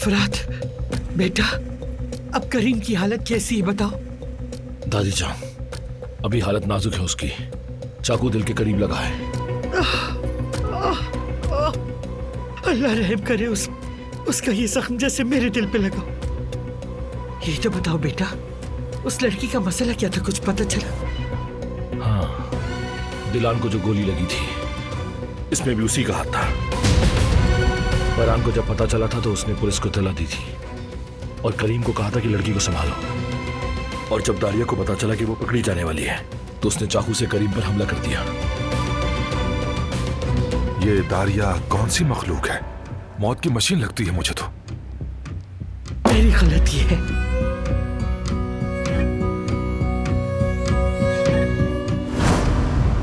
फरात, बेटा अब करीम की हालत कैसी है बताओ। दादी जान, अभी हालत नाजुक है उसकी, चाकू दिल के करीब लगा है। अल्लाह रहम करे उसका ये जख्म जैसे मेरे दिल पे लगा। ये तो बताओ बेटा, उस लड़की का मसला क्या था, कुछ पता चला? हाँ, दिलान को जो गोली लगी थी इसमें भी उसी का हाथ था। फरहान को जब पता चला था तो उसने पुलिस को इत्तला दी थी और करीम को कहा था कि लड़की को संभालो। और जब दारिया को पता चला कि वो पकड़ी जाने वाली है तो उसने चाकू से करीम पर हमला कर दिया। ये दारिया कौन सी मखलूक है? मौत की मशीन लगती है मुझे तो। मेरी गलती है।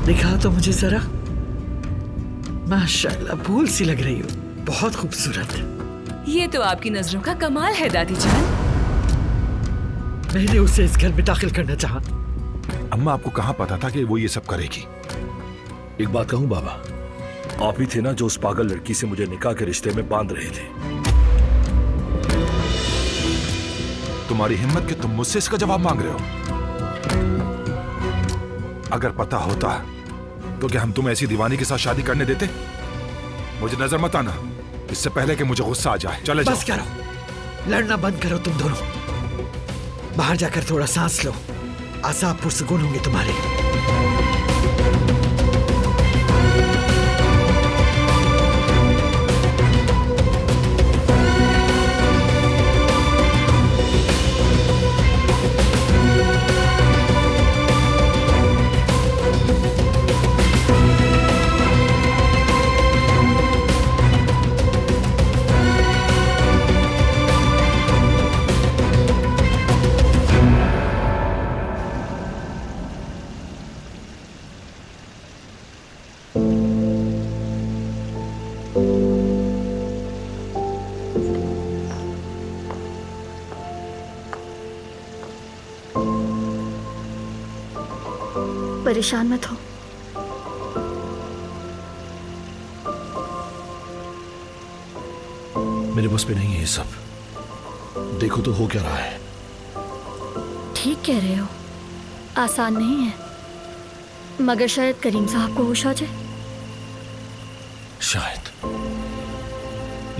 दिखा तो मुझे जरा। माशाल्लाह, फूल सी लग रही हो, बहुत खूबसूरत। ये तो आपकी नजरों का कमाल है दादी जान। मैंने उसे इस घर में दाखिल करना चाहा। अम्मा, आपको कहाँ पता था कि वो ये सब करेगी? एक बात कहूं बाबा, आप ही थे ना जो उस पागल लड़की से मुझे निकाह के रिश्ते में बांध रहे थे। तुम्हारी हिम्मत कि तुम मुझसे इसका जवाब मांग रहे हो? अगर पता होता तो क्या हम तुम्हें ऐसी दीवानी के साथ शादी करने देते? मुझे नजर मत आना, इससे पहले कि मुझे गुस्सा आ जाए। चले जाओ। बस करो, लड़ना बंद करो तुम दोनों। बाहर जाकर थोड़ा सांस लो, आसाब पुरसकून होंगे तुम्हारे। परेशान मत हो। मेरे बस पे नहीं है ये सब। देखो तो हो क्या रहा है। ठीक कह रहे हो, आसान नहीं है, मगर शायद करीम साहब को होश आ जाए। शायद,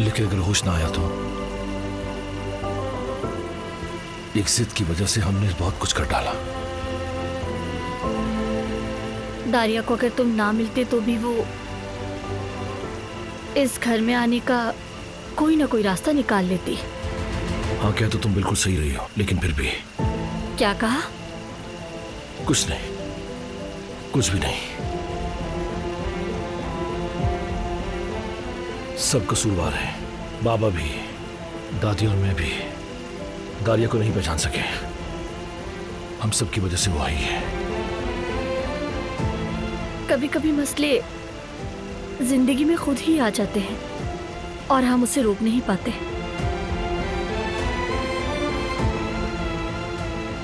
लेकिन अगर होश ना आया तो? एक जिद की वजह से हमने बहुत कुछ कर डाला। दारिया को अगर तुम ना मिलते तो भी वो इस घर में आने का कोई ना कोई रास्ता निकाल लेती। हाँ, क्या तो तुम बिल्कुल सही रही हो, लेकिन फिर भी। क्या कहा? कुछ नहीं, कुछ भी नहीं। सब कसूरवार है, बाबा भी, दादी और मैं भी। दारिया को नहीं पहचान सके, हम सब की वजह से वो आई है। कभी कभी मसले जिंदगी में खुद ही आ जाते हैं और हम उसे रोक नहीं पाते।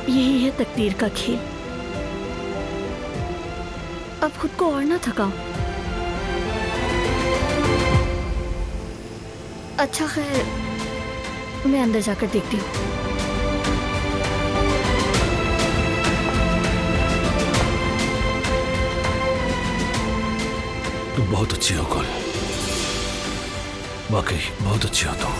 यही है तकदीर का खेल। अब खुद को और ना थकाओ। अच्छा खैर, मैं अंदर जाकर देखती हूँ। तुम बहुत अच्छी हो कुल, वाकई बहुत अच्छी हो तुम।